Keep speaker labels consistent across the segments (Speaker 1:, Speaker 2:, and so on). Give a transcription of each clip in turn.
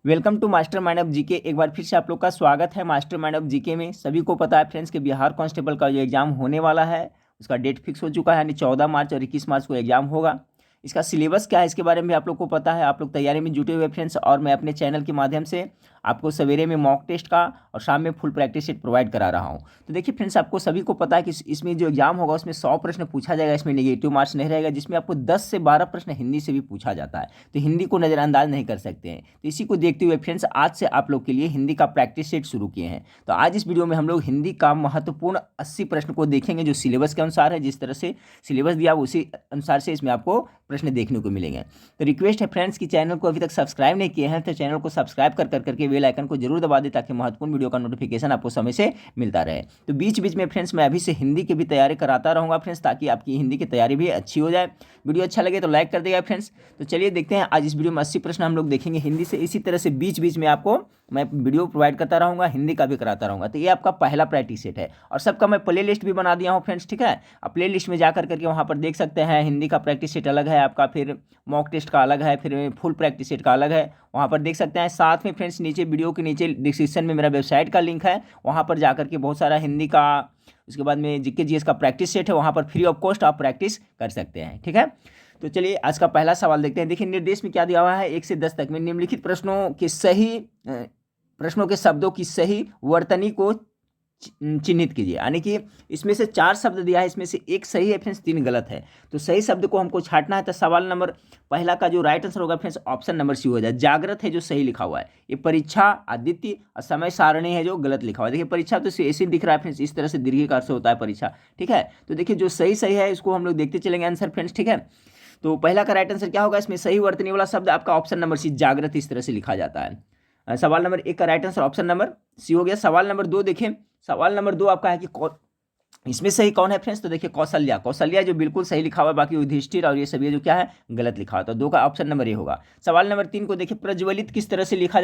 Speaker 1: Welcome to master mind of GK. एक बार फिर से आप लोग का स्वागत है मास्टर माइंड ऑफ जीके में। सभी को पता है फ्रेंड्स कि बिहार कांस्टेबल का जो एग्जाम होने वाला है उसका डेट फिक्स हो चुका है, यानी 14 मार्च और 21 मार्च को एग्जाम होगा। इसका सिलेबस क्या है इसके बारे में भी आप लोग को पता है। आप लोग तैयारी में जुटे हुए फ्रेंड्स, और मैं अपने चैनल के माध्यम से आपको सवेरे में मॉक टेस्ट का और शाम में फुल प्रैक्टिस सेट प्रोवाइड करा रहा हूँ। तो देखिए फ्रेंड्स, आपको सभी को पता है कि इसमें जो एग्जाम होगा उसमें 100 प्रश्न पूछा जाएगा। इसमें नेगेटिव मार्क्स नहीं रहेगा, जिसमें आपको 10 से 12 प्रश्न हिंदी से भी पूछा जाता है, तो हिंदी को नज़रअंदाज नहीं कर सकते हैं। तो इसी को देखते हुए फ्रेंड्स, आज से आप लोग के लिए हिंदी का प्रैक्टिस सेट शुरू किए हैं। तो आज इस वीडियो में हम लोग हिंदी का महत्वपूर्ण 80 प्रश्न को देखेंगे, जो सिलेबस के अनुसार है। जिस तरह से सिलेबस दिया उसी अनुसार से इसमें आपको प्रश्न देखने को मिलेंगे। तो रिक्वेस्ट है फ्रेंड्स कि चैनल को अभी तक सब्सक्राइब नहीं किए हैं तो चैनल को सब्सक्राइब करके बेल आइकन को जरूर दबा दें, ताकि महत्वपूर्ण वीडियो का नोटिफिकेशन आपको समय से मिलता रहे। तो बीच बीच में फ्रेंड्स मैं अभी से हिंदी की भी तैयारी कराता रहूँगा फ्रेंड्स, ताकि आपकी हिंदी की तैयारी भी अच्छी हो जाए। वीडियो अच्छा लगे तो लाइक कर देगा फ्रेंड्स। तो चलिए देखते हैं, आज इस वीडियो में 80 प्रश्न हम लोग देखेंगे हिंदी से। इसी तरह से बीच बीच में आपको मैं वीडियो प्रोवाइड करता रहूँगा, हिंदी का भी कराता रहूँगा। तो ये आपका पहला प्रैक्टिस सेट है, और सबका मैं प्ले लिस्ट भी बना दिया हूँ फ्रेंड्स, ठीक है। आप प्ले लिस्ट में जा करके वहाँ पर देख सकते हैं। हिंदी का प्रैक्टिस सेट अलग है आपका, फिर मॉक टेस्ट का अलग है, फिर फुल प्रैक्टिस सेट का अलग है, वहाँ पर देख सकते हैं। साथ में फ्रेंड्स नीचे वीडियो के नीचे डिस्क्रिप्शन में मेरा वेबसाइट का लिंक है, वहाँ पर जा करके बहुत सारा हिंदी का, उसके बाद में जीके जीएस का प्रैक्टिस सेट है, वहाँ पर फ्री ऑफ कॉस्ट आप प्रैक्टिस कर सकते हैं, ठीक है। तो चलिए आज का पहला सवाल देखते हैं। देखिए निर्देश में क्या दिया हुआ है, 1 से 10 तक में निम्नलिखित प्रश्नों के शब्दों की सही वर्तनी को चिन्हित कीजिए। यानी कि इसमें से 4 शब्द दिया है, इसमें से एक सही है फ्रेंड्स, 3 गलत है। तो सही शब्द को हमको छांटना है। तो सवाल नंबर पहला का जो राइट आंसर होगा फ्रेंड्स, ऑप्शन नंबर सी हो जाए। जागृत है जो सही लिखा हुआ है। ये परीक्षा, आदित्य और समय सारणी है जो गलत लिखा हुआ है। देखिए परीक्षा तो ऐसे दिख रहा है फ्रेंड्स, इस तरह से दीर्घिकार से होता है परीक्षा, ठीक है। तो देखिए जो सही सही है इसको हम लोग देखते चलेंगे आंसर फ्रेंड्स, ठीक है। तो पहला का राइट आंसर क्या होगा, इसमें सही वर्तनी वाला शब्द आपका ऑप्शन नंबर सी, जागृत, इस तरह से लिखा जाता है। सवाल नंबर 1 का right answer option number C हो गया। सवाल नंबर 2 देखें। सवाल नंबर 2 आपका है कि इसमें सही कौन है फ्रेंड्स, तो देखिए कौशल्या। कौशल्या जो बिल्कुल सही लिखा हुआ है, बाकी युधिष्ठिर और ये सभी जो क्या है गलत लिखा हुआ है। तो 2 का ऑप्शन नंबर ए होगा। सवाल नंबर 3 को देखिए, प्रज्वलित किस तरह से लिखा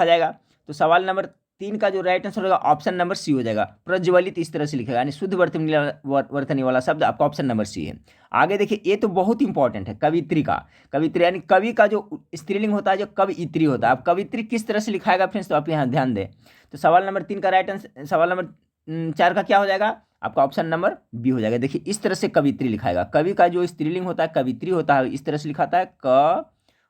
Speaker 1: जाएगा। तो सवाल नंबर 3 का जो राइट आंसर होगा ऑप्शन नंबर सी हो जाएगा। प्रज्वलित इस तरह से लिखेगा, यानी शुद्ध वर्तनी वाला शब्द आपका ऑप्शन नंबर सी है। आगे देखिए, ये तो बहुत इंपॉर्टेंट है, कवित्री का। कवित्री यानी कवि का जो स्त्रीलिंग होता है, जो कवियत्री होता है। अब कवित्री किस तरह से लिखाएगा फ्रेंड्स, तो आप यहाँ ध्यान दें। तो सवाल नंबर 3 का राइट आंसर, सवाल नंबर 4 का क्या हो जाएगा आपका ऑप्शन नंबर बी हो जाएगा। देखिए इस तरह से कवित्री लिखाएगा। कवि का जो स्त्रीलिंग होता है कवित्री होता है, इस तरह से लिखाता है क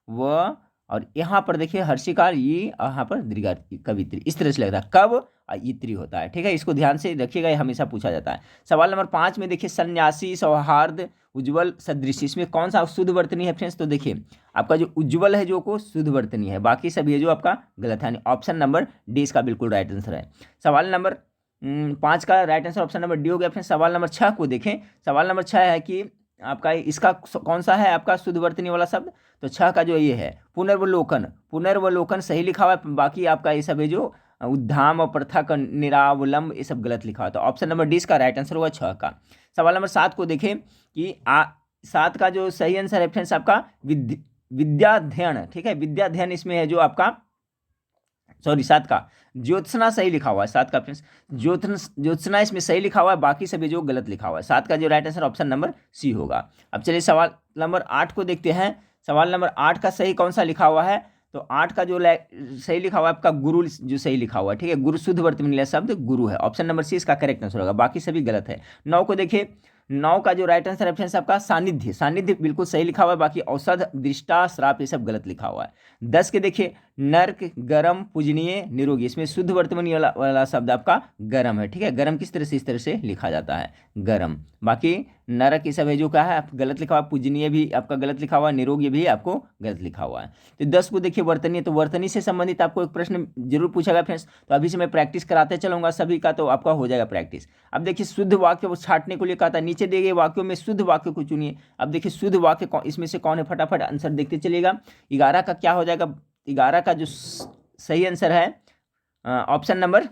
Speaker 1: व, और यहाँ पर देखिए हर्षिकार ये, यहाँ पर दीर्घार कवित्री, इस तरह से लगता है कव और इत्री होता है, ठीक है। इसको ध्यान से रखिएगा, ये हमेशा पूछा जाता है। सवाल नंबर 5 में देखिए, सन्यासी, सौहार्द, उज्ज्वल, सदृश, इसमें कौन सा शुद्ध वर्तनी है फ्रेंड्स, तो देखिए आपका जो उज्ज्वल है जो को शुद्ध वर्तनी है, बाकी सब ये जो आपका गलत है। ऑप्शन नंबर डी इसका बिल्कुल राइट आंसर है। सवाल नंबर 5 का right answer option number D हो गया। फिर सवाल नंबर 6 को देखें। सवाल नंबर 6 है कि आपका इसका कौन सा है आपका शुद्ध वर्तनी वाला शब्द, तो 6 का जो ये है पुनर्वलोकन। पुनर्वलोकन सही लिखा हुआ है, बाकी आपका ये सब है जो उद्धाम और प्रथक, निरावलंब, ये सब गलत लिखा हुआ है। तो ऑप्शन नंबर डी इसका राइट आंसर होगा 6 का। सवाल नंबर 7 को देखें कि 7 का जो सही आंसर है फ्रेंड्स आपका विद्याध्ययन, ठीक है। विद्याध्ययन इसमें है जो आपका, सॉरी 7 का ज्योत्सना सही लिखा हुआ है। 7 का फ्रेंड्स ज्योत्सना इसमें सही लिखा हुआ है, बाकी सभी जो गलत लिखा हुआ है। 7 का जो right answer option number C होगा। अब चलिए सवाल नंबर 8 को देखते हैं। सवाल नंबर 8 का सही कौन सा लिखा हुआ है, तो 8 का जो सही लिखा हुआ है आपका गुरु, जो सही लिखा हुआ है, ठीक है। गुरु शुद्ध वर्तनी शब्द गुरु है, ऑप्शन नंबर सी इसका करेक्ट आंसर होगा, बाकी सभी गलत है। 9 को देखिए। 9 का जो राइट आंसर है फ्रेंड्स आपका सानिध्य। सानिध्य बिल्कुल सही लिखा हुआ है, बाकी औषध, दृष्टा, श्राप, ये सब गलत लिखा हुआ है। 10 के देखिए, नर्क, गरम, पूजनीय, निरोगी, इसमें शुद्ध वर्तमानी वाला शब्द आपका गरम है, ठीक है। गरम किस तरह से, इस तरह से लिखा जाता है गरम। बाकी नरक ये सब है जो क्या है आप गलत लिखा हुआ है। पूजनीय भी आपका गलत लिखा हुआ है, निरोगी भी आपको गलत लिखा हुआ है। तो 10 को देखिए वर्तनी, तो वर्तनी से संबंधित आपको एक प्रश्न जरूर पूछेगा फ्रेंड्स, तो अभी से मैं प्रैक्टिस कराते चलूंगा सभी का, तो आपका हो जाएगा प्रैक्टिस। अब देखिए शुद्ध वाक्य वो छांटने को लिए कहा था, नीचे दिए गए वाक्यों में शुद्ध वाक्य को चुनिए। अब देखिए शुद्ध वाक्य इसमें से कौन है, फटाफट आंसर देखते चलिएगा। 11 का क्या हो जाएगा, 11 का जो सही आंसर है ऑप्शन नंबर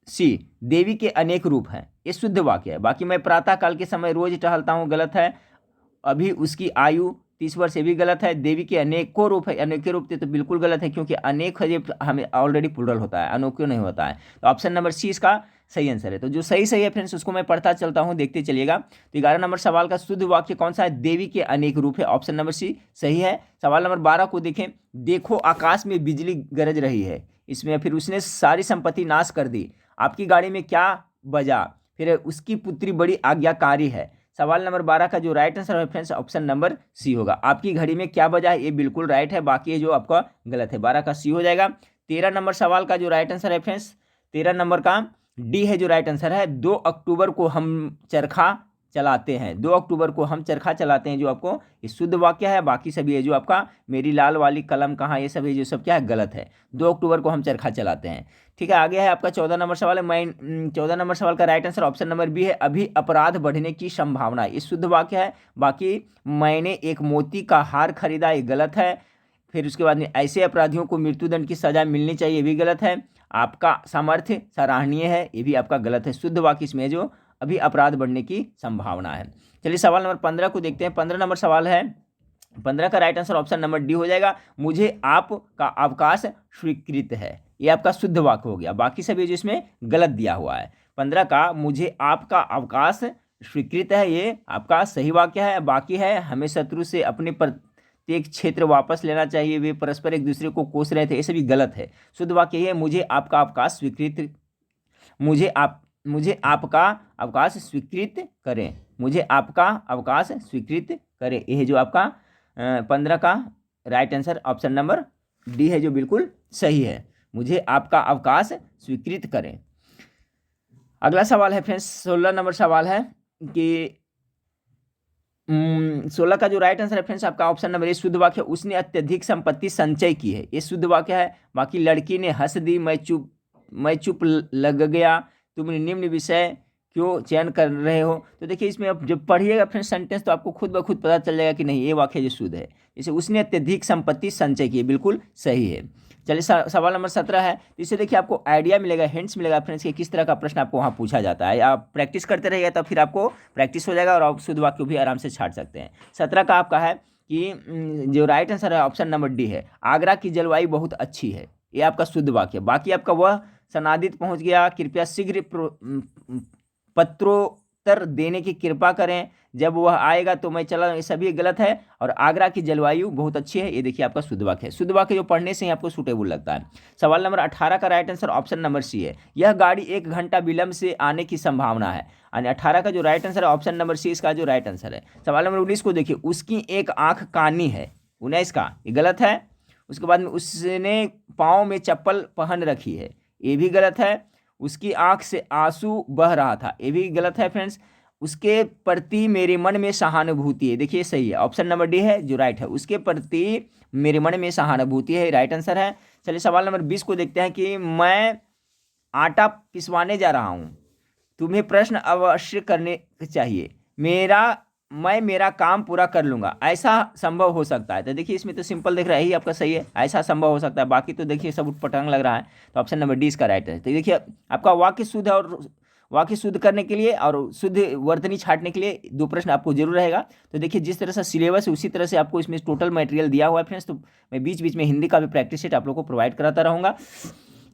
Speaker 1: सी, देवी के अनेक रूप हैं, ये शुद्ध वाक्य है। बाकी मैं प्रातः काल के समय रोज टहलता हूँ, गलत है। अभी उसकी आयु 30 वर्ष ये भी गलत है। देवी के अनेकों रूप है, अनेकों रूप थे तो बिल्कुल गलत है, क्योंकि अनेक है ये हमें ऑलरेडी प्लूरल होता है, अनोक्यों नहीं होता है। तो ऑप्शन नंबर सी इसका सही आंसर है। तो जो सही सही है फ्रेंड्स उसको मैं पढ़ता चलता हूँ, देखते चलिएगा। तो 11 नंबर सवाल का शुद्ध वाक्य कौन सा है? देवी के अनेक रूप है, ऑप्शन नंबर सी सही है। सवाल नंबर 12 को देखें, देखो आकाश में बिजली गरज रही है, इसमें फिर उसने सारी संपत्ति नाश कर दी, आपकी गाड़ी में क्या बजा, फिर उसकी पुत्री बड़ी आज्ञाकारी है। सवाल नंबर 12 का जो राइट आंसर है फ्रेंड्स ऑप्शन नंबर सी होगा। आपकी घड़ी में क्या बजा है, ये बिल्कुल राइट है, बाकी ये जो आपका गलत है, 12 का सी हो जाएगा। 13 नंबर सवाल का जो राइट आंसर है फ्रेंड्स, 13 नंबर का डी है जो राइट आंसर है। 2 अक्टूबर को हम चरखा चलाते हैं, 2 अक्टूबर को हम चरखा चलाते हैं, जो आपको ये शुद्ध वाक्य है। बाकी सभी है जो आपका मेरी लाल वाली कलम कहाँ, ये सब है जो सब क्या है, गलत है। 2 अक्टूबर को हम चरखा चलाते हैं। ठीक है, आगे है आपका 14 नंबर सवाल है। 14 नंबर सवाल का right answer option number B है, अभी अपराध बढ़ने की संभावना, ये शुद्ध वाक्य है। बाकी मैंने एक मोती का हार खरीदा, ये गलत है। फिर उसके बाद में ऐसे अपराधियों को मृत्युदंड की सजा मिलनी चाहिए, ये भी गलत है। आपका सामर्थ्य सराहनीय है, ये भी आपका गलत है। शुद्ध वाक्य इसमें जो अभी अपराध बढ़ने की संभावना है। चलिए सवाल नंबर 15 को देखते हैं। 15 नंबर सवाल है, 15 का right answer option number D हो जाएगा, मुझे आपका अवकाश स्वीकृत है, ये आपका शुद्ध वाक्य हो गया। बाकी सभी जो इसमें गलत दिया हुआ है, 15 का मुझे आपका अवकाश स्वीकृत है, ये आपका सही वाक्य है। बाकी है हमें शत्रु से अपने प्रत्येक क्षेत्र वापस लेना चाहिए, वे परस्पर एक दूसरे को कोस रहे थे, ये सभी गलत है। शुद्ध वाक्य ये है, मुझे आपका अवकाश स्वीकृत, मुझे आपका अवकाश स्वीकृत करें, मुझे आपका अवकाश स्वीकृत करें, यह जो आपका 15 का right answer option number D है जो बिल्कुल सही है, मुझे आपका अवकाश स्वीकृत करें। अगला सवाल है फ्रेंड्स 16 नंबर सवाल है कि 16 का जो राइट आंसर है फ्रेंड्स आपका ऑप्शन नंबर ए शुद्ध वाक्य, उसने अत्यधिक संपत्ति संचय की है, ये शुद्ध वाक्य है। बाकी लड़की ने हंस दी, मैं चुप लग गया, तुमने निम्न विषय क्यों चयन कर रहे हो। तो देखिए इसमें आप जब पढ़िएगा फ्रेंड्स सेंटेंस तो आपको खुद ब खुद पता चल जाएगा कि नहीं ये वाक्य जो शुद्ध है। जैसे उसने अत्यधिक संपत्ति संचय की, बिल्कुल सही है। चलिए सवाल नंबर 17 है, इससे देखिए आपको आइडिया मिलेगा, हिंट्स मिलेगा फ्रेंड्स कि किस तरह का प्रश्न आपको वहाँ पूछा जाता है। आप प्रैक्टिस करते रहिएगा तो फिर आपको प्रैक्टिस हो जाएगा और आप शुद्ध वाक्य भी आराम से छाट सकते हैं। 17 का आपका है कि जो राइट आंसर है ऑप्शन नंबर डी है, आगरा की जलवायु बहुत अच्छी है, ये आपका शुद्ध वाक्य। बाकी आपका वह सनादित पहुंच गया, कृपया शीघ्र पत्रोत्तर देने की कृपा करें, जब वह आएगा तो मैं चला, ये सभी गलत है। और आगरा की जलवायु बहुत अच्छी है, ये देखिए आपका शुद्ध वाक्य है। शुद्ध वाक्य जो पढ़ने से ही आपको सूटेबल लगता है। सवाल नंबर 18 का right answer option number C है, यह गाड़ी 1 घंटा विलंब से आने की संभावना है, यानी 18 का जो राइट आंसर है ऑप्शन नंबर सी इसका जो राइट आंसर है। सवाल नंबर 19 को देखिए, उसकी एक आंख कानी है, 19 का ये गलत है। उसके बाद में उसने पाँव में चप्पल पहन रखी है, ये भी गलत है। उसकी आंख से आंसू बह रहा था, ये भी गलत है फ्रेंड्स। उसके प्रति मेरे मन में सहानुभूति है, देखिए सही है, ऑप्शन नंबर डी है जो राइट है, उसके प्रति मेरे मन में सहानुभूति है, राइट आंसर है। चलिए सवाल नंबर 20 को देखते हैं कि मैं आटा पिसवाने जा रहा हूँ, तुम्हें प्रश्न अवश्य करने चाहिए, मैं मेरा काम पूरा कर लूंगा, ऐसा संभव हो सकता है। तो देखिए इसमें तो सिंपल दिख रहा है, ही आपका सही है, ऐसा संभव हो सकता है। बाकी तो देखिए सब उटपटांग लग रहा है, तो ऑप्शन नंबर डी इसका राइट है। तो देखिए आपका वाक्य शुद्ध और वाक्य शुद्ध करने के लिए और शुद्ध वर्तनी छाटने के लिए 2 प्रश्न आपको जरूर रहेगा। तो देखिए जिस तरह से सिलेबस है उसी तरह से आपको इसमें टोटल मटेरियल दिया हुआ है फ्रेंड्स, तो मैं बीच बीच में हिंदी का भी प्रैक्टिस सेट आप लोग को प्रोवाइड कराता रहूँगा।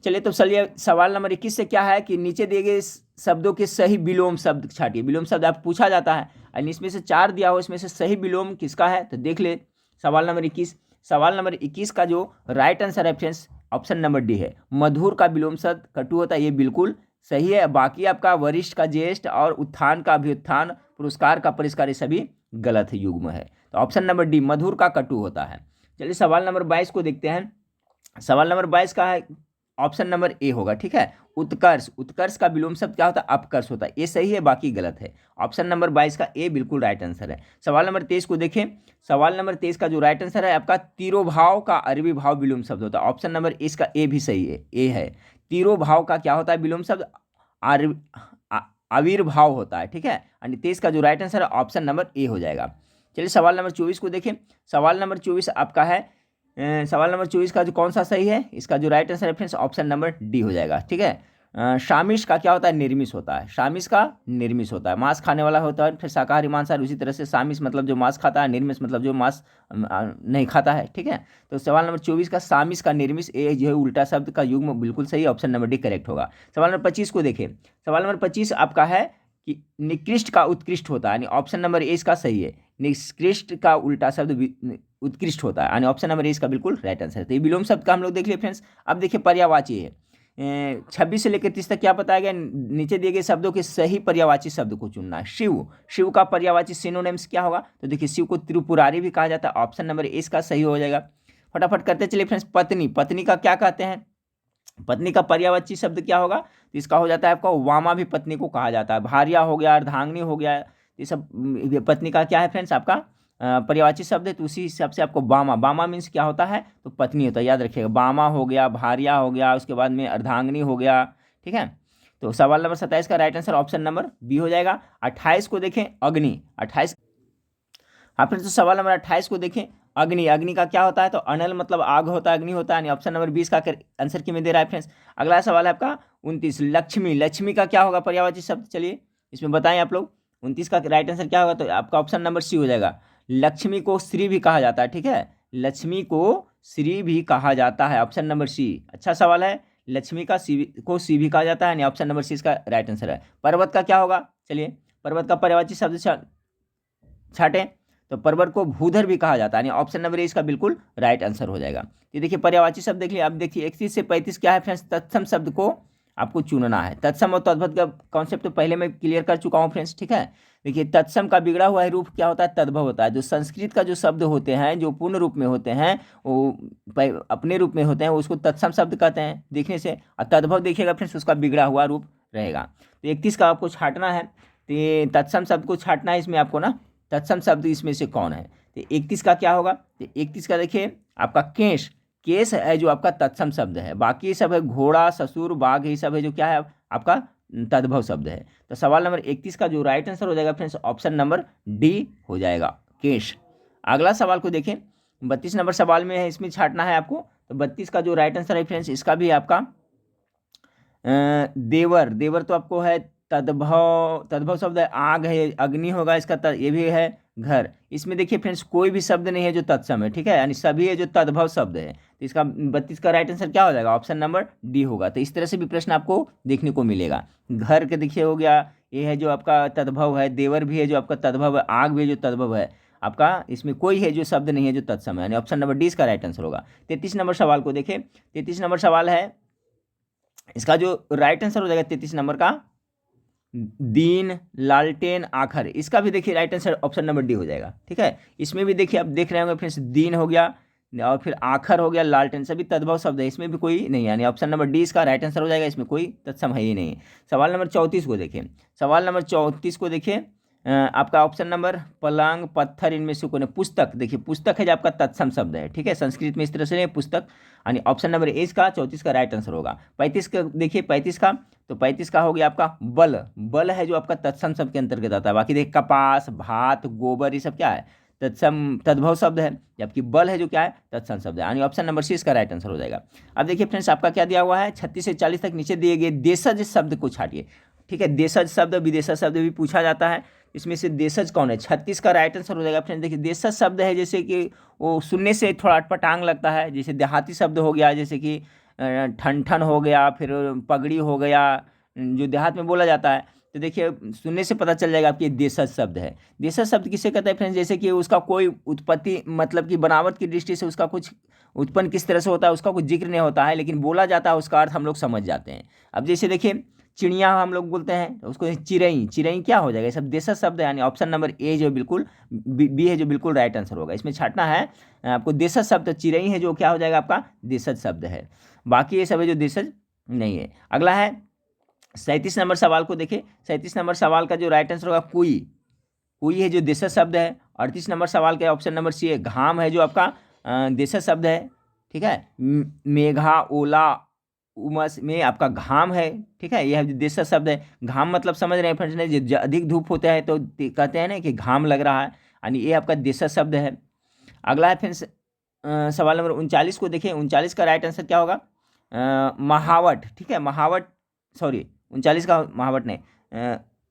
Speaker 1: चलिए तो चलिए सवाल नंबर 21 से क्या है कि नीचे दिए गए शब्दों के सही विलोम शब्द छाटिए। विलोम शब्द आप पूछा जाता है और इसमें से 4 दिया हो, इसमें से सही विलोम किसका है तो देख ले। सवाल नंबर 21, सवाल नंबर 21 का जो राइट आंसर है फ्रेंड्स ऑप्शन नंबर डी है, मधुर का विलोम शब्द कटु होता है, ये बिल्कुल सही है। बाकी आपका वरिष्ठ का ज्येष्ठ और उत्थान का अभ्युत्थान, पुरस्कार का परिष्कार, ये सभी गलत है, युग्म है। तो ऑप्शन नंबर डी मधुर का कटु होता है। चलिए सवाल नंबर 22 को देखते हैं। सवाल नंबर 22 का है ऑप्शन नंबर ए होगा, ठीक है। उत्कर्ष, उत्कर्ष का विलोम शब्द क्या होता है अपकर्ष होता है, ये सही है, बाकी गलत है। ऑप्शन नंबर 22 का ए बिल्कुल राइट आंसर है। सवाल नंबर 23 को देखें। सवाल नंबर 23 का जो राइट आंसर है आपका तिरोभाव का अरबी भाव विलोम शब्द होता है, ऑप्शन नंबर इसका ए भी सही है, ए है। तिरोभाव का क्या होता है विलोम शब्द आविर्भाव होता है, ठीक है। यानी 23 का जो राइट आंसर है ऑप्शन नंबर ए हो जाएगा। चलिए सवाल नंबर 24 को देखें। सवाल नंबर 24 आपका है सवाल नंबर 24 का जो कौन सा सही है, इसका जो राइट आंसर है फ्रेंड्स ऑप्शन नंबर डी हो जाएगा, ठीक है। शामिश का क्या होता है, निर्मिश होता है। शामिश का निर्मिश होता है, मांस खाने वाला होता है। फिर शाकाहारी मांसाहारी, उसी तरह से शामिश मतलब जो मांस खाता है, निर्मिश मतलब जो मांस नहीं खाता है। ठीक है, तो सवाल नंबर 24 का शामिश का निर्मिश ए जो है उल्टा शब्द का युग्म बिल्कुल सही, ऑप्शन नंबर डी करेक्ट होगा। सवाल नंबर 25 को देखें। सवाल नंबर 25 आपका है कि निकृष्ट का उत्कृष्ट होता है, यानी ऑप्शन नंबर ए इसका सही है। निकृष्ट का उल्टा शब्द उत्कृष्ट होता है, यानी ऑप्शन नंबर ए इसका बिल्कुल राइट आंसर है। तो ये विलोम शब्द का हम लोग देख लिए फ्रेंड्स। अब देखिए पर्यायवाची है, 26 से लेकर 30 तक क्या बताया गया, नीचे दिए गए शब्दों के सही पर्यायवाची शब्द को चुनना है। शिव, शिव का पर्यायवाची सिनोनिम्स क्या होगा, तो देखिए शिव को त्रिपुरारी भी कहा जाता है, ऑप्शन नंबर ए इसका सही हो जाएगा। फटाफट करते चलिए फ्रेंड्स। पत्नी, पत्नी का क्या कहते हैं, पत्नी का पर्यायवाची शब्द क्या होगा, तो इसका हो जाता है आपका वामा, भी पत्नी को कहा जाता है। भार्या हो गया, अर्धांगिनी हो गया, ये सब पत्नी का क्या है फ्रेंड्स, आपका पर्यायवाची शब्द है। तो उसी हिसाब से आपको बामा, बामा मीन्स क्या होता है, तो पत्नी होता है, याद रखिएगा। बामा हो गया, भार्या हो गया, उसके बाद में अर्धांगिनी हो गया। ठीक है, तो सवाल नंबर 27 का right answer option number B हो जाएगा। 28 को देखें, अग्नि, 28। हाँ फ्रेंड्स, तो सवाल नंबर 28 को देखें। अग्नि, अग्नि का क्या होता है, तो अनल मतलब आग होता है, अग्नि होता है, यानी ऑप्शन नंबर 20 का आंसर की में दे रहा है फ्रेंड्स। अगला सवाल है आपका 29, लक्ष्मी, लक्ष्मी का क्या होगा पर्यायवाची शब्द, चलिए इसमें बताएं आप लोग। 29 का राइट आंसर क्या होगा, तो आपका ऑप्शन नंबर सी हो जाएगा। लक्ष्मी को श्री भी कहा जाता है। ठीक है, लक्ष्मी को श्री भी कहा जाता है, ऑप्शन नंबर सी। अच्छा सवाल है, लक्ष्मी का को सी भी कहा जाता है, यानी ऑप्शन नंबर सी इसका राइट आंसर है। पर्वत का क्या होगा, चलिए पर्वत का पर्यायवाची शब्द छाटें, तो पर्वत को भूधर भी कहा जाता है, यानी ऑप्शन नंबर ए इसका बिल्कुल राइट आंसर हो जाएगा। ये देखिए पर्यायवाची शब्द देख लिया। अब देखिए 31 से 35 क्या है फ्रेंड्स, तत्सम शब्द को आपको चुनना है। तत्सम और तद्भव का कॉन्सेप्ट तो पहले मैं क्लियर कर चुका हूँ फ्रेंड्स। ठीक है, देखिए तत्सम का बिगड़ा हुआ रूप क्या होता है, तद्भव होता है। जो संस्कृत का जो शब्द होते हैं, जो पूर्ण रूप में होते हैं, वो अपने रूप में होते हैं, उसको तत्सम शब्द कहते हैं देखने से। और तद्भव देखिएगा फ्रेंड्स, उसका बिगड़ा हुआ रूप रहेगा। तो 31 का आपको छाटना है, तो ये तत्सम शब्द को छाटना है इसमें आपको ना। तत्सम शब्द इसमें से कौन है, तो 31 का क्या होगा, तो 31 का देखिए आपका केश, केस है जो आपका तत्सम शब्द है। बाकी सब है घोड़ा, ससुर, बाघ, ये सब है जो क्या है आपका तद्भव शब्द है। तो सवाल नंबर 31 का जो राइट आंसर हो जाएगा फ्रेंड्स, ऑप्शन नंबर डी हो जाएगा, केश। अगला सवाल को देखें, 32 नंबर सवाल में है, इसमें छाटना है आपको। तो 32 का जो राइट आंसर है फ्रेंड्स, इसका भी आपका देवर, देवर तो आपको है तद्भव, तद्भव शब्द है, आग है, अग्नि होगा इसका, ये भी है घर। इसमें देखिए फ्रेंड्स कोई भी शब्द नहीं है जो तत्सम है। ठीक है, यानी सभी है जो तद्भव शब्द है। तो इसका 32 का राइट आंसर क्या हो जाएगा, ऑप्शन नंबर डी होगा। तो इस तरह से भी प्रश्न आपको देखने को मिलेगा। घर के देखिए हो गया, ये है जो आपका तद्भव है, देवर भी है जो आपका तद्भव है, आग भी है जो तद्भव है आपका। इसमें कोई है जो शब्द नहीं है जो तत्सम है, यानी ऑप्शन नंबर डी इसका राइट आंसर होगा। 33 नंबर सवाल को देखें। 33 नंबर सवाल है, इसका जो राइट आंसर हो जाएगा 33 नंबर का, दीन, लालटेन, आखर। इसका भी देखिए right answer option number D हो जाएगा। ठीक है, इसमें भी देखिए आप देख रहे होंगे फ्रेंड्स, दीन हो गया और फिर आखर हो गया, लालटेन, सभी तद्भव शब्द है, इसमें भी कोई नहीं है, यानी ऑप्शन नंबर डी इसका राइट आंसर हो जाएगा। इसमें कोई तत्सम है ही नहीं। सवाल नंबर 34 को देखें। सवाल नंबर 34 को देखिए, आपका ऑप्शन नंबर पलंग, पत्थर, इनमें से कोई पुस्तक, देखिए पुस्तक है जो आपका तत्सम शब्द है। ठीक है, संस्कृत में इस तरह से नहीं, पुस्तक, यानी ऑप्शन नंबर ए इसका 34 का राइट आंसर होगा। 35 का देखिए, 35 का, तो 35 का हो गया आपका बल, बल है जो आपका तत्सम शब्द के अंतर्गत आता है। बाकी देखिए कपास, भात, गोबर, ये सब क्या है, तत्सम तद्भव शब्द है, जबकि बल है जो क्या है, तत्सम शब्द है, यानी ऑप्शन नंबर सी इसका राइट आंसर हो जाएगा। अब देखिए फ्रेंड्स आपका क्या दिया हुआ है, 36 से 40 तक नीचे दिए गए देशज शब्द को छाटिए। ठीक है, देशज शब्द, विदेशज शब्द भी पूछा जाता है, इसमें से देशज कौन है, 36 का राइट आंसर हो जाएगा फ्रेंड्स। देखिए देशज शब्द है जैसे कि वो सुनने से थोड़ा अटपटांग लगता है, जैसे देहाती शब्द हो गया, जैसे कि ठन ठन हो गया, फिर पगड़ी हो गया, जो देहात में बोला जाता है। तो देखिए सुनने से पता चल जाएगा आपकी देशज शब्द है। देशज शब्द किसे कहते हैं फ्रेंड्स, जैसे कि उसका कोई उत्पत्ति मतलब कि बनावट की दृष्टि से उसका कुछ उत्पन्न किस तरह से होता है उसका कुछ जिक्र नहीं होता है, लेकिन बोला जाता है, उसका अर्थ हम लोग समझ जाते हैं। अब जैसे देखिए चिड़िया हम लोग बोलते हैं, तो उसको चिरई, चिरई क्या हो जाएगा, ये सब देशज शब्द है, यानी ऑप्शन नंबर ए जो बिल्कुल बी है जो बिल्कुल राइट आंसर होगा। इसमें छाटना है आपको देशज शब्द, चिरई है जो क्या हो जाएगा आपका देशज शब्द है, बाकी ये सब है जो देशज नहीं है। अगला है 37 नंबर सवाल को देखिए। 37 नंबर सवाल का जो राइट आंसर होगा कुई, कुई है जो देशज शब्द है। 38 नंबर सवाल का ऑप्शन नंबर सी है, घाम है जो आपका देशज शब्द है। ठीक है, मेघा, ओला, उमस में आपका घाम है। ठीक है, यह देशज शब्द है। घाम मतलब समझ रहे हैं फ्रेंड्स ने, जो अधिक धूप होता है तो कहते हैं ना कि घाम लग रहा है, यानी ये आपका देशज शब्द है। अगला है फ्रेंड्स सवाल नंबर 39 को देखें। 39 का राइट आंसर क्या होगा, महावट। ठीक है, महावट सॉरी 39 का महावट नहीं,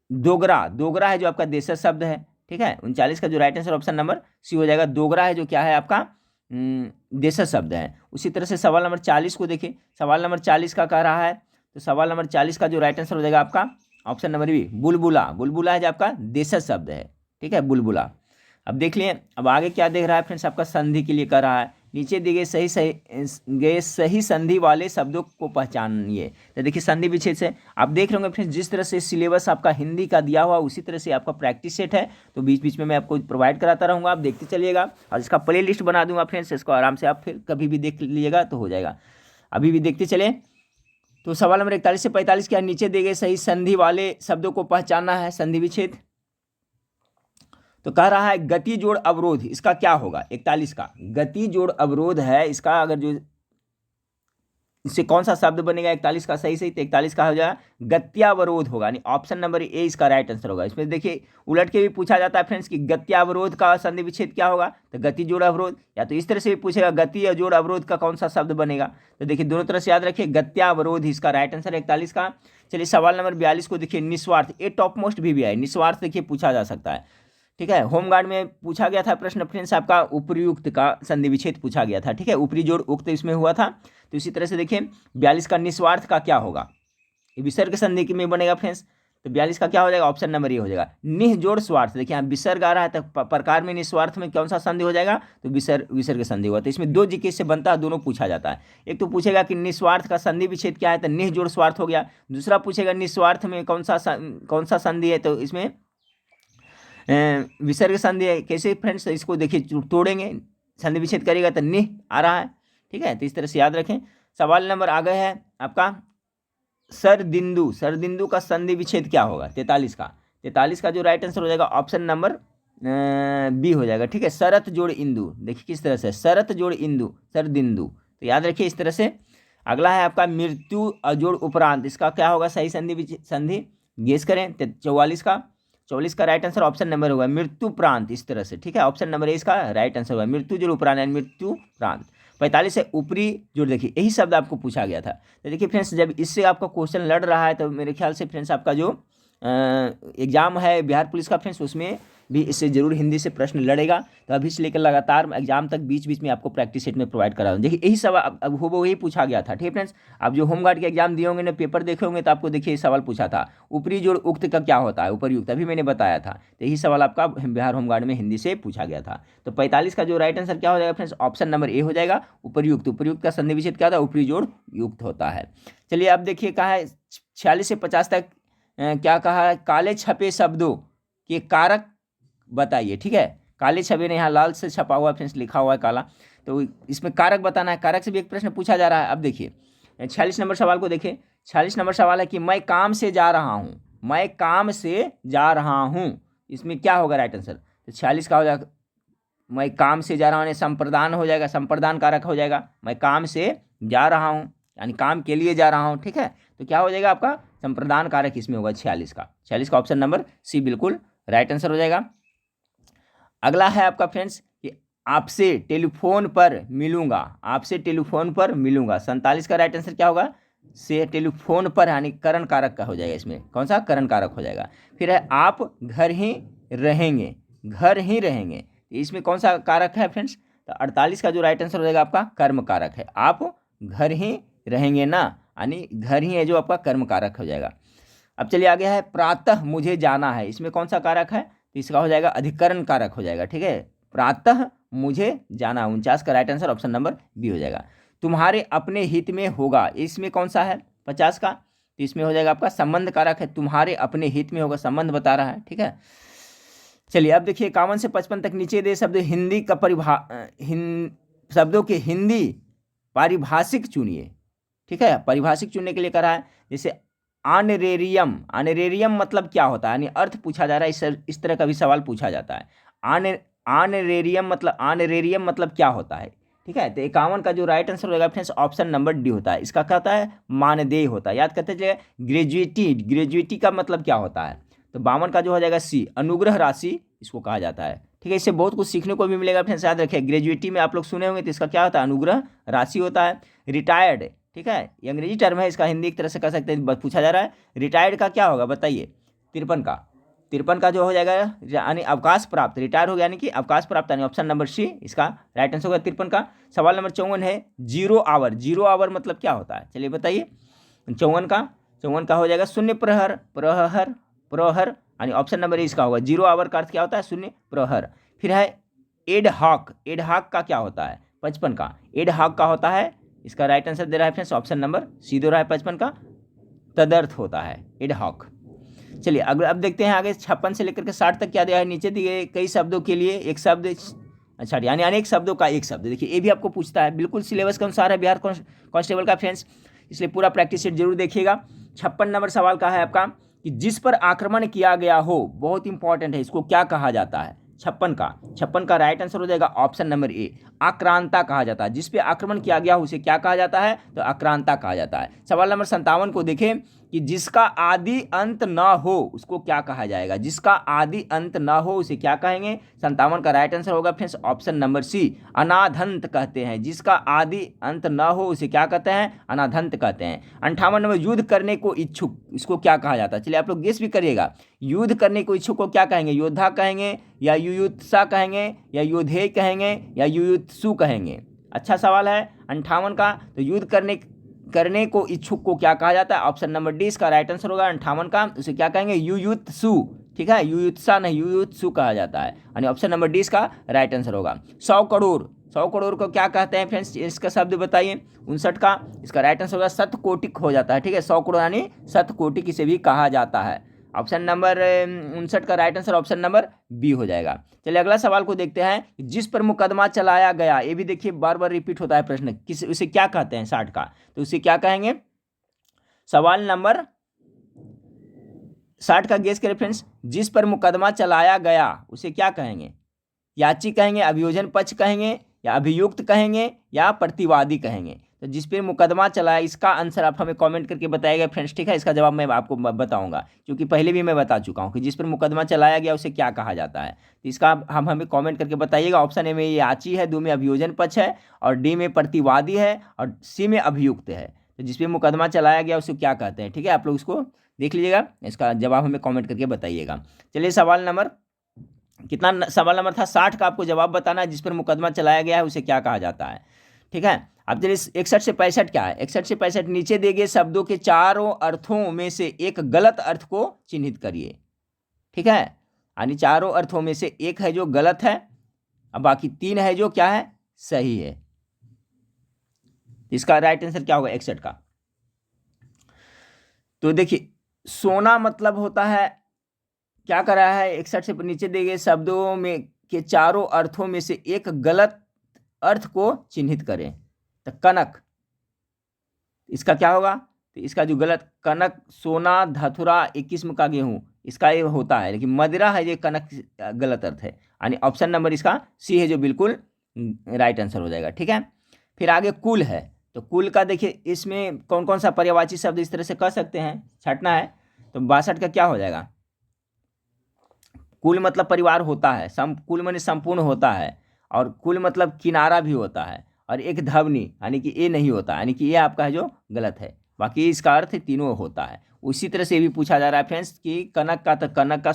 Speaker 1: दोगरा, दोगरा है जो आपका देशज शब्द है, ठीक है। 39 का जो right answer option number C हो जाएगा, दोगरा है जो क्या है आपका देशज शब्द है। उसी तरह से सवाल नंबर 40 को देखिए, सवाल नंबर 40 का कह रहा है, तो सवाल नंबर 40 का जो राइट आंसर हो जाएगा आपका ऑप्शन नंबर बी, बुलबुला, बुलबुला है जो आपका देशज शब्द है, ठीक है, बुलबुला। अब देख लिए, अब आगे क्या देख रहा है फ्रेंड्स, आपका संधि के लिए कर रहा है, नीचे दिए गए सही संधि वाले शब्दों को पहचानिए। तो देखिए संधि विच्छेद से आप देख रहे होंगे फ्रेंड्स, जिस तरह से सिलेबस आपका हिंदी का दिया हुआ उसी तरह से आपका प्रैक्टिस सेट है, तो बीच बीच में मैं आपको प्रोवाइड कराता रहूँगा, आप देखते चलिएगा, और इसका प्ले लिस्ट बना दूंगा फ्रेंड्स, इसको आराम से आप फिर कभी भी देख लीजिएगा तो हो जाएगा। अभी भी देखते चले, तो सवाल नंबर 41 से 45 क्या नीचे दिए गए सही संधि वाले शब्दों को पहचानना है, संधि विच्छेद। तो कह रहा है गति जोड़ अवरोध, इसका क्या होगा, 41 का गति जोड़ अवरोध है, इसका अगर जो इससे कौन सा शब्द बनेगा 41 का सही सही, तो 41 का हो जाएगा गत्यावरोध होगा, यानी ऑप्शन नंबर ए इसका राइट आंसर होगा। इसमें देखिए उलट के भी पूछा जाता है फ्रेंड्स कि गत्यावरोध का संधि विच्छेद क्या होगा, तो गति जोड़ अवरोध, या तो इस तरह से भी पूछेगा गति या जोड़ अवरोध का कौन सा शब्द बनेगा, तो देखिए दोनों तरह से याद रखिए, गत्यावरोध इसका राइट आंसर है 41 का। चलिए सवाल नंबर 42 को देखिए, निस्वार्थ, ये टॉप मोस्ट भी है, निस्वार्थ देखिए पूछा जा सकता है, ठीक है। होमगार्ड में पूछा गया था प्रश्न फ्रेंड्स, आपका उपर्युक्त का संधि विच्छेद पूछा गया था, ठीक है, ऊपरी जोड़ उक्त इसमें हुआ था। तो इसी तरह से देखिए 42 का निस्वार्थ का क्या होगा, ये विसर्ग संधि में बनेगा फ्रेंड्स, तो 42 का क्या हो जाएगा, ऑप्शन नंबर ए हो जाएगा, निह जोड़ स्वार्थ। देखिए यहाँ विसर्ग आ रहा है, तो प्रकार में निस्वार्थ में कौन सा संधि हो जाएगा, तो विसर्ग संधि हुआ। तो इसमें दो जीके से बनता है, दोनों पूछा जाता है, एक तो पूछेगा कि निस्वार्थ का संधि विच्छेद क्या है, तो निह जोड़ स्वार्थ हो गया, दूसरा पूछेगा निस्वार्थ में कौन सा संधि है, तो इसमें विसर्ग संधि है। कैसे फ्रेंड्स, इसको देखिए तोड़ेंगे, संधि विच्छेद करेगा तो निह आ रहा है, ठीक है, तो इस तरह से याद रखें। सवाल नंबर आगे है आपका सरदिंदु, सरदिंदु का संधि विच्छेद क्या होगा, 43 का जो राइट आंसर हो जाएगा ऑप्शन नंबर बी हो जाएगा, ठीक है, शरत जोड़ इंदु। देखिए किस तरह से शरत जोड़ इंदु, सरदिंदु, तो याद रखिए इस तरह से। अगला है आपका मृत्यु अजोड़ उपरांत, इसका क्या होगा सही संधि गेस करें, 44 का राइट आंसर ऑप्शन नंबर होगा मृत्यु प्रांत, इस तरह से, ठीक है, ऑप्शन नंबर ए इसका राइट आंसर होगा, मृत्यु जोड़ उपरांत यानी मृत्यु प्रांत। 45 से ऊपरी जोड़, देखिए यही शब्द आपको पूछा गया था। तो देखिए फ्रेंड्स, जब इससे आपका क्वेश्चन लड़ रहा है, तो मेरे ख्याल से फ्रेंड्स आपका जो एग्जाम है बिहार पुलिस का फ्रेंड्स, उसमें भी इससे जरूर हिंदी से प्रश्न लड़ेगा। तो अभी से लेकर लगातार एग्जाम तक बीच बीच में आपको प्रैक्टिस सेट में प्रोवाइड करा दूँ। देखिए यही सवाल अब हो वही पूछा गया था, ठीक है फ्रेंड्स। आप जो होमगार्ड के एग्जाम दिए होंगे ना, पेपर देखे होंगे, तो आपको देखिए सवाल पूछा था ऊपरी जोड़ उक्त का क्या होता है, उपरयुक्त, अभी मैंने बताया था। तो यही सवाल आपका बिहार होमगार्ड में हिंदी से पूछा गया था। तो 45 का जो राइट आंसर क्या हो जाएगा फ्रेंड्स, ऑप्शन नंबर ए हो जाएगा, उपरयुक्त। उपरयुक्त का संधि विच्छेद क्या होता है, ऊपरी जोड़ युक्त होता है। चलिए अब देखिए कहा है 46 से 50 तक क्या कहा है, काले छपे शब्दों के कारक बताइए, ठीक है। काले छवि ने यहाँ लाल से छपा हुआ फ्रेंड्स, लिखा हुआ है काला, तो इसमें कारक बताना है, कारक से भी एक प्रश्न पूछा जा रहा है। अब देखिए 46 नंबर सवाल को देखिए, 46 नंबर सवाल है कि मैं काम से जा रहा हूँ, मैं काम से जा रहा हूँ, इसमें क्या होगा राइट आंसर, तो 46 का हो जाएगा मैं काम से जा रहा हूँ, संप्रदान हो जाएगा, संप्रदान कारक हो जाएगा, मैं काम से जा रहा हूँ यानी काम के लिए जा रहा हूँ, ठीक है। तो क्या हो जाएगा आपका संप्रदान कारक इसमें होगा 46 का ऑप्शन नंबर सी बिल्कुल राइट आंसर हो जाएगा। अगला है आपका फ्रेंड्स कि आपसे टेलीफोन पर मिलूंगा, आपसे टेलीफोन पर मिलूंगा, 47 का राइट आंसर क्या होगा, से टेलीफोन पर यानी करण कारक का हो जाएगा, इसमें कौन सा करण कारक हो जाएगा। फिर है आप घर ही रहेंगे, घर ही रहेंगे, इसमें कौन सा कारक है फ्रेंड्स, तो 48 का जो राइट आंसर हो जाएगा आपका कर्म कारक है, आप घर ही रहेंगे ना, यानी घर ही है जो आपका कर्म कारक हो जाएगा। अब चलिए आगे है प्रातः मुझे जाना है, इसमें कौन सा कारक है, तो इसका हो जाएगा अधिकरण कारक हो जाएगा, ठीक है, प्रातः मुझे जाना। 49 का right answer option number B हो जाएगा। तुम्हारे अपने हित में होगा, इसमें कौन सा है 50 का, तो इसमें हो जाएगा आपका संबंध कारक है, तुम्हारे अपने हित में होगा, संबंध बता रहा है, ठीक है। चलिए अब देखिए 51 से 55 तक नीचे दे शब्द हिंदी का शब्दों के हिंदी पारिभाषिक चुनिए, ठीक है। पारिभाषिक चुनने के लिए करा है, जैसे ऑनरेरियम, ऑनरेरियम मतलब क्या होता है, यानी अर्थ पूछा जा रहा है, इस तरह का भी सवाल पूछा जाता है। ऑनरेरियम मतलब क्या होता है, ठीक है। तो 51 का जो राइट आंसर होगा फ्रेंड्स ऑप्शन नंबर डी होता है, इसका क्या होता है, मानदेय होता है, याद करते चलिए। ग्रेजुएटी, ग्रेजुएटी का मतलब क्या होता है, तो 52 का जो हो जाएगा सी, अनुग्रह राशि इसको कहा जाता है, ठीक है। इससे बहुत कुछ सीखने को भी मिलेगा फ्रेंड्स, याद रखिए। ग्रेजुएटी में आप लोग सुने होंगे, तो इसका क्या होता है, अनुग्रह राशि होता है। रिटायर्ड, ठीक है, ये अंग्रेजी टर्म है, इसका हिंदी एक तरह से कह सकते हैं, पूछा जा रहा है। रिटायर्ड का क्या होगा बताइए, 53 का जो हो जाएगा यानी अवकाश प्राप्त, रिटायर हो गया यानी कि अवकाश प्राप्त, यानी ऑप्शन नंबर सी इसका राइट आंसर होगा 53 का। सवाल नंबर 54 है 0 आवर, 0 आवर मतलब क्या होता है, चलिए बताइए। 54 का हो जाएगा शून्य प्रहर, प्रहर यानी ऑप्शन नंबर ए इसका होगा। 0 आवर का अर्थ क्या होता है, शून्य प्रहर। फिर है एड हॉक, एड हॉक का क्या होता है, 55 का एड हॉक का होता है, इसका राइट आंसर दे रहा है फ्रेंड्स ऑप्शन नंबर सी दे रहा है 55 का, तदर्थ होता है एड हॉक। चलिए अगर अब देखते हैं आगे 56 से लेकर के 60 तक क्या दिया है। नीचे दिए कई शब्दों के लिए एक शब्द, अच्छा यानी अनेक शब्दों का एक शब्द। देखिए ये भी आपको पूछता है, बिल्कुल सिलेबस के अनुसार है बिहार कांस्टेबल का फ्रेंड्स, इसलिए पूरा प्रैक्टिस सेट जरूर देखिएगा। 56 नंबर सवाल का है आपका कि जिस पर आक्रमण किया गया हो, बहुत इंपॉर्टेंट है, इसको क्या कहा जाता है। 56 का राइट आंसर हो जाएगा ऑप्शन नंबर ए, आक्रांता कहा जाता है। जिस पे आक्रमण किया गया हो उसे क्या कहा जाता है, तो आक्रांता कहा जाता है। सवाल नंबर 57 को देखें कि जिसका आदि अंत न हो उसको क्या कहा जाएगा, जिसका आदि अंत न हो उसे क्या कहेंगे। 57 का राइट आंसर होगा फ्रेंड्स ऑप्शन नंबर सी, अनाधंत कहते हैं। जिसका आदि अंत न हो उसे क्या कहते हैं, अनाधंत कहते हैं। 58 नंबर युद्ध करने को इच्छुक, इसको क्या कहा जाता है, चलिए आप लोग गेस भी करिएगा। युद्ध करने को इच्छुक को क्या कहेंगे, योद्धा कहेंगे या युयुत्सा कहेंगे या योद्धेय कहेंगे या युयुत्सु कहेंगे। अच्छा सवाल है 58 का, तो युद्ध करने को इच्छुक को क्या कहा जाता है, ऑप्शन नंबर डी इसका राइट आंसर होगा 58 का, उसे क्या कहेंगे, युयुत्सु, ठीक है, युयुत्सा नहीं युयुत्सु कहा जाता है, यानी ऑप्शन नंबर डी इसका राइट आंसर होगा। 100 करोड़ को क्या कहते हैं फ्रेंड्स, इसका शब्द बताइए। 59 का इसका राइट आंसर होगा शतकोटिक हो जाता है, ठीक है, 100 करोड़ यानी शतकोटिक इसे भी कहा जाता है। ऑप्शन नंबर 59 का right answer option number B हो जाएगा। चलिए अगला सवाल को देखते हैं। जिस पर मुकदमा चलाया गया, ये भी देखिए बार बार रिपीट होता है प्रश्न, किस उसे क्या कहते हैं 60 का, तो उसे क्या कहेंगे। सवाल नंबर 60 का गेस करें फ्रेंड्स, जिस पर मुकदमा चलाया गया उसे क्या कहेंगे, याची कहेंगे, अभियोजन पक्ष कहेंगे या अभियुक्त कहेंगे या प्रतिवादी कहेंगे। तो जिस पे मुकदमा चला है इसका आंसर आप हमें कमेंट करके बताइएगा फ्रेंड्स, ठीक है, इसका जवाब मैं आपको बताऊंगा, क्योंकि पहले भी मैं बता चुका हूं कि जिस पर मुकदमा चलाया गया उसे क्या कहा जाता है। तो इसका हम हमें कमेंट करके बताइएगा। ऑप्शन ए में याची है, 2 में अभियोजन पक्ष है और डी में प्रतिवादी है और सी में अभियुक्त है। तो जिस पे मुकदमा चलाया गया उसे क्या कहते हैं, ठीक है, आप लोग उसको देख लीजिएगा, इसका जवाब हमें कॉमेंट करके बताइएगा। चलिए सवाल नंबर कितना, सवाल नंबर था 60 का, आपको जवाब बताना है। जिस पर मुकदमा चलाया गया है उसे क्या कहा जाता है, ठीक है। अब चलिए 61 से 65 क्या है। 61 से 65 नीचे दिए गए शब्दों के चारों अर्थों में से एक गलत अर्थ को चिन्हित करिए, ठीक है, यानी चारों अर्थों में से एक है जो गलत है, अब बाकी 3 है जो क्या है, सही है। इसका राइट आंसर क्या होगा 61 का। तो देखिए सोना मतलब होता है, क्या कर रहा है, 61 से नीचे दिए गए शब्दों में के चारों अर्थों में से एक गलत अर्थ को चिन्हित करें। तो कनक, इसका क्या होगा, तो इसका जो गलत, कनक, सोना, धतुरा एक किस्म का गेहूं, इसका ये होता है, लेकिन मदिरा है ये कनक गलत अर्थ है, यानी ऑप्शन नंबर इसका सी है जो बिल्कुल राइट आंसर हो जाएगा, ठीक है। फिर आगे कुल है, तो कुल का देखिए इसमें कौन कौन सा पर्यायवाची शब्द इस तरह से कह सकते हैं, छटना है। तो 62 का क्या हो जाएगा, कुल मतलब परिवार होता है, कुल माने संपूर्ण होता है, और कुल मतलब किनारा भी होता है, और एक धवनी यानी कि ये नहीं होता, यानी कि ये आपका है जो गलत है, बाकी इसका अर्थ तीनों होता है। उसी तरह से भी पूछा जा रहा है फ्रेंड्स कि कनक का, तो कनक का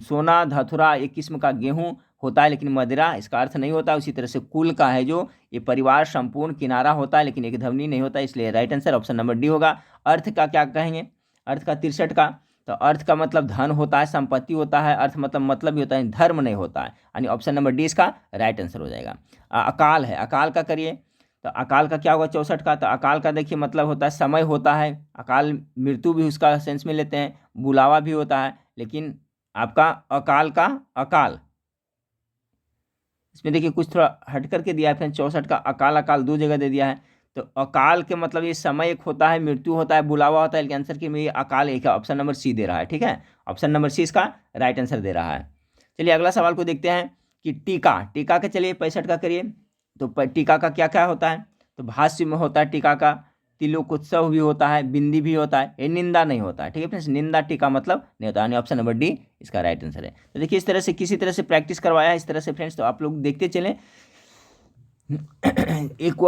Speaker 1: सोना धतुरा एक किस्म का गेहूं होता है, लेकिन मदिरा इसका अर्थ नहीं होता। उसी तरह से कुल का है जो ये परिवार संपूर्ण किनारा होता है, लेकिन एक धवनी नहीं होता, इसलिए right answer option number D होगा। अर्थ का क्या कहेंगे, अर्थ का 63 का, तो अर्थ का मतलब धन होता है, संपत्ति होता है, अर्थ मतलब भी होता है, धर्म नहीं होता है, यानी ऑप्शन नंबर डी इसका राइट आंसर हो जाएगा। अकाल है, अकाल का करिए, तो अकाल का क्या होगा 64 का, तो अकाल का देखिए मतलब होता है समय होता है, अकाल मृत्यु भी उसका सेंस में लेते हैं, बुलावा भी होता है, लेकिन आपका अकाल का अकाल, इसमें देखिए कुछ थोड़ा हट करके दिया है फिर 64 का अकाल 2 जगह दे दिया है। तो अकाल के मतलब ये समय एक होता है, मृत्यु होता है, बुलावा होता है, लेकिन आंसर के में ये अकाल एक है, ऑप्शन नंबर सी दे रहा है, ठीक है, ऑप्शन नंबर सी इसका राइट आंसर दे रहा है। चलिए अगला सवाल को देखते हैं कि टीका के चलिए 65 का करिए। तो टीका का क्या क्या होता है, तो भाष्य में होता है टीका का, तिलोकोत्सव भी होता है, बिंदी भी होता है, ये निंदा नहीं होता है, ठीक है फ्रेंड्स, निंदा टीका मतलब नहीं होता, यानी ऑप्शन नंबर डी इसका राइट आंसर है। तो देखिए इस तरह से किसी तरह से प्रैक्टिस करवाया है इस तरह से फ्रेंड्स, तो आप लोग देखते चलें। एक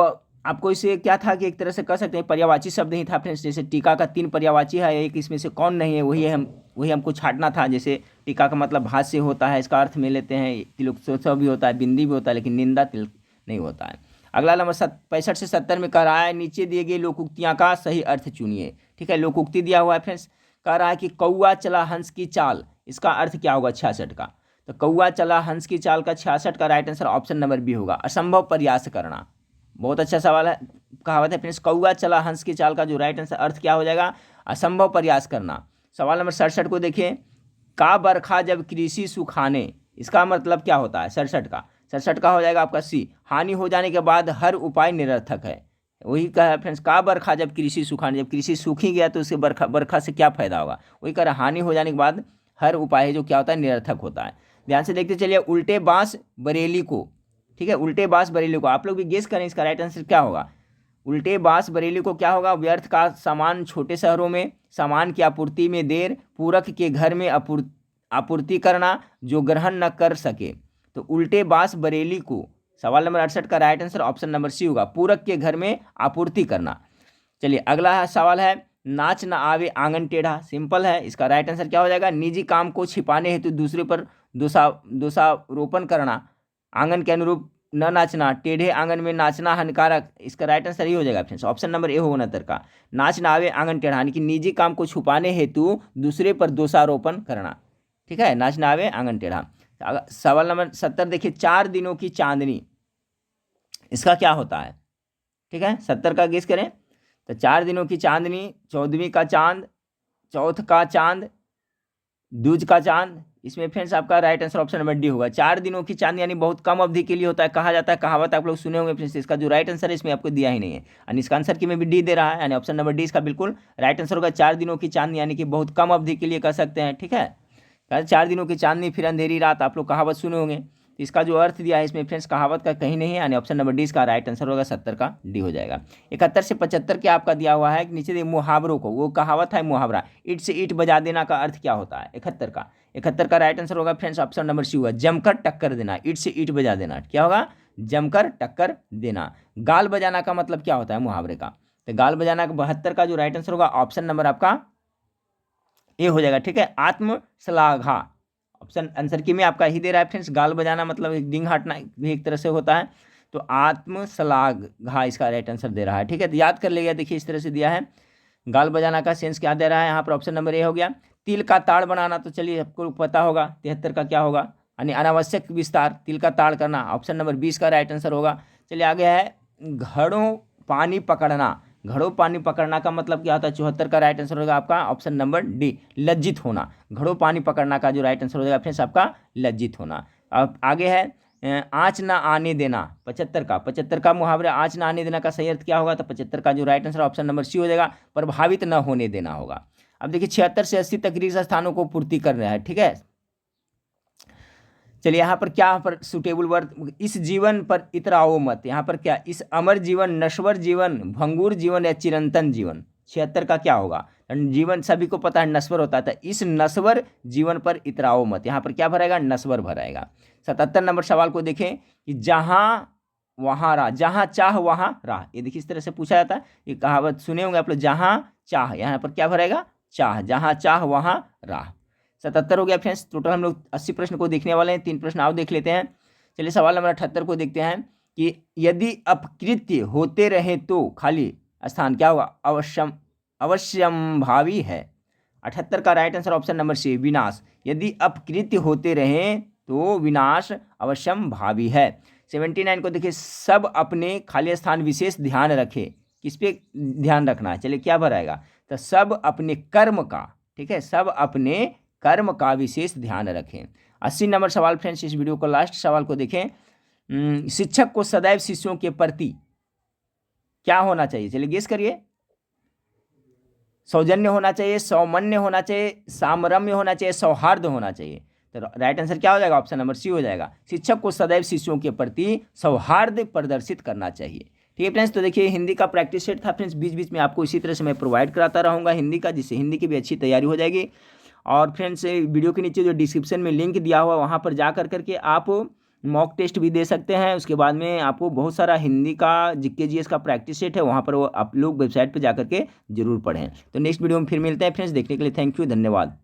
Speaker 1: आपको इसे क्या था कि एक तरह से कह सकते हैं पर्यायवाची शब्द ही था फ्रेंड्स। जैसे टीका का 3 पर्यायवाची है, एक इसमें से कौन नहीं है, वही हमको छांटना था। जैसे टीका का मतलब भाष्य होता है, इसका अर्थ में लेते हैं, तिलोत्सव भी होता है, बिंदी भी होता है, लेकिन निंदा तिल नहीं होता है। अगला नंबर 65 से 70 में कह रहा है नीचे दिए गए लोकोक्तियाँ का सही अर्थ चुनिए। ठीक है, लोकोक्ति दिया हुआ है फ्रेंड्स, कह रहा है कि कौआ चला हंस की चाल, इसका अर्थ क्या होगा 66 का। तो कौआ चला हंस की चाल का 66 का right answer option number B होगा, असंभव प्रयास करना। बहुत अच्छा सवाल है, कहावत है फ्रेंड्स, कौआ चला हंस की चाल का जो राइट आंसर अर्थ क्या हो जाएगा, असंभव प्रयास करना। सवाल नंबर 67 को देखिए, का बरखा जब कृषि सुखाने, इसका मतलब क्या होता है 67 का। 67 का हो जाएगा आपका सी, हानि हो जाने के बाद हर उपाय निरर्थक है। वही कहा है फ्रेंड्स, का बरखा जब कृषि सुखाने, जब कृषि सूख ही गया तो उससे बरखा से क्या फायदा होगा। वही कह रहा हानि हो जाने के बाद हर उपाय जो क्या होता है निरर्थक होता है। ध्यान से देखते चलिए, उल्टे बांस बरेली को, ठीक है, उल्टे बांस बरेली को, आप लोग भी गेस करें इसका राइट आंसर क्या होगा। उल्टे बांस बरेली को क्या होगा, व्यर्थ का सामान छोटे शहरों में, सामान की आपूर्ति में देर, पूरक के घर में आपूर्ति करना जो ग्रहण न कर सके। तो उल्टे बांस बरेली को, सवाल नंबर 68 का right answer option number C होगा, पूरक के घर में आपूर्ति करना। चलिए अगला सवाल है, नाच न आवे आंगन टेढ़ा, सिंपल है, इसका राइट आंसर क्या हो जाएगा, निजी काम को छिपाने हेतु दूसरे पर दोषारोपण करना, आंगन के अनुरूप न नाचना, टेढ़े आंगन में नाचना हानिकारक, इसका राइट आंसर ये हो जाएगा फ्रेंड्स ऑप्शन नंबर ए होगा 69 का, नाच न आवे आंगन टेढ़ा, यानी कि निजी काम को छुपाने हेतु दूसरे पर दोषारोपण करना। ठीक है, नाच न आवे आंगन टेढ़ा। सवाल नंबर 70 देखिए, 4 दिनों की चांदनी, इसका क्या होता है। ठीक है, 70 का गेस करें। तो 4 दिनों की चांदनी, 14वीं का चांद, चौथ का चांद, दूज का चांद, इसमें फ्रेंड्स आपका right answer option number D होगा। 4 दिनों की चांद यानी बहुत कम अवधि के लिए होता है, कहा जाता है, कहावत आप लोग सुने होंगे फ्रेंड्स। इसका जो राइट आंसर है इसमें आपको दिया ही नहीं है, यानी इसका आंसर की में भी डी दे रहा है, यानी ऑप्शन नंबर डी इसका बिल्कुल राइट आंसर होगा। 4 दिनों की चांद यानी कि बहुत कम अवधि के लिए कह सकते हैं। ठीक है, 4 दिनों की चांदनी फिर अंधेरी रात, आप लोग कहावत सुने होंगे। तो इसका जो अर्थ दिया है इसमें फ्रेंड्स कहावत का कहीं नहीं है, यानी ऑप्शन नंबर डी इसका राइट आंसर होगा, 70 का डी हो जाएगा। 71 से 75 क्या आपका दिया हुआ है, नीचे देखिए मुहावरों को, वो कहावत है मुहावरा, ईंट से ईंट बजा देना का अर्थ क्या होता है। 71 का राइट आंसर होगा फ्रेंड्स ऑप्शन नंबर सी होगा, जमकर टक्कर देना, ईंट से ईंट बजा देना, क्या होगा, जमकर टक्कर देना। गाल बजाना का मतलब क्या होता है मुहावरे का, तो गाल बजाना का 72 का जो राइट आंसर होगा ऑप्शन नंबर आपका ए हो जाएगा। ठीक है, आत्मश्लाघा, ऑप्शन आंसर की में आपका ही दे रहा है फ्रेंड्स, गाल बजाना मतलब एक डिंग हटना भी एक तरह से होता है, तो आत्मश्लाघा इसका राइट आंसर दे रहा है। ठीक है, तो याद कर लिया, देखिए इस तरह से दिया है, गाल बजाना का सेंस क्या दे रहा है यहाँ पर, ऑप्शन नंबर ए हो गया। तिल का ताड़ बनाना, तो चलिए आपको पता होगा 73 का क्या होगा, यानी अनावश्यक विस्तार, तिल का ताड़ करना, ऑप्शन नंबर 20 का राइट आंसर होगा। चलिए आगे है, घड़ों पानी पकड़ना, घड़ों पानी पकड़ना का मतलब क्या होता है, 74 का राइट आंसर होगा आपका ऑप्शन नंबर डी, लज्जित होना। घड़ों पानी पकड़ना का जो राइट आंसर हो जाएगा फ्रेंड्स आपका लज्जित होना। अब आगे है, आँच ना आने देना, 75 का मुहावरा आँच ना आने देना का सही अर्थ क्या होगा, तो 75 का जो right answer option number C हो जाएगा, प्रभावित न होने देना होगा। अब देखिए 76 से 80 तक रिक्त स्थानों को पूर्ति कर रहा है। ठीक है, चलिए यहाँ पर क्या पर सुटेबल वर्ड, इस जीवन पर इतराओ मत, यहाँ पर क्या, इस अमर जीवन, नश्वर जीवन, भंगुर जीवन या चिरंतन जीवन। 76 का क्या होगा, जीवन सभी को पता है नश्वर होता था, इस नश्वर जीवन पर इतराओ मत, यहाँ पर क्या भराएगा, नश्वर भराएगा। 77 नंबर सवाल को देखें कि जहाँ वहाँ राह, जहाँ चाह वहाँ राह, ये देखिए इस तरह से पूछा जाता है, ये कहावत सुने होंगे आप लोग, जहाँ चाह, यहाँ पर क्या भरेगा, चाह, जहाँ चाह वहाँ राह। 77 हो गया फ्रेंड्स। टोटल हम लोग 80 प्रश्न को देखने वाले हैं, 3 प्रश्न और देख लेते हैं। चलिए सवाल नंबर 78 को देखते हैं कि यदि अपकृत्य होते रहे तो खाली स्थान क्या होगा, अवश्यंभावी है। 78 का right answer option number C, विनाश, यदि अपकृत्य होते रहे तो विनाश अवश्यंभावी है। 79 को देखिए, सब अपने खाली स्थान विशेष ध्यान रखे, किस पे ध्यान रखना है, चलिए क्या भराएगा, तो सब अपने कर्म का, ठीक है, सब अपने कर्म का विशेष ध्यान रखें। 80 नंबर सवाल फ्रेंड्स, इस वीडियो को लास्ट सवाल को देखें, शिक्षक को सदैव शिष्यों के प्रति क्या होना चाहिए, चलिए गेस करिए, सौजन्य होना चाहिए, सौमन्य होना चाहिए, सामरम्य होना चाहिए, सौहार्द होना चाहिए। तो राइट आंसर क्या हो जाएगा, ऑप्शन नंबर सी हो जाएगा, शिक्षक को सदैव शिष्यों के प्रति सौहार्द प्रदर्शित करना चाहिए। ठीक है फ्रेंड्स, तो देखिए हिंदी का प्रैक्टिस सेट था फ्रेंड्स, बीच बीच में आपको इसी तरह से मैं प्रोवाइड कराता रहूँगा हिंदी का, जिससे हिंदी की भी अच्छी तैयारी हो जाएगी। और फ्रेंड्स वीडियो के नीचे जो डिस्क्रिप्शन में लिंक दिया हुआ वहाँ पर जा करके आप मॉक टेस्ट भी दे सकते हैं। उसके बाद में आपको बहुत सारा हिंदी का जीके जीएस का प्रैक्टिस सेट है, वहाँ पर वो आप लोग वेबसाइट पर जा करके जरूर पढ़ें। तो नेक्स्ट वीडियो में फिर मिलते हैं फ्रेंड्स, देखने के लिए थैंक यू, धन्यवाद।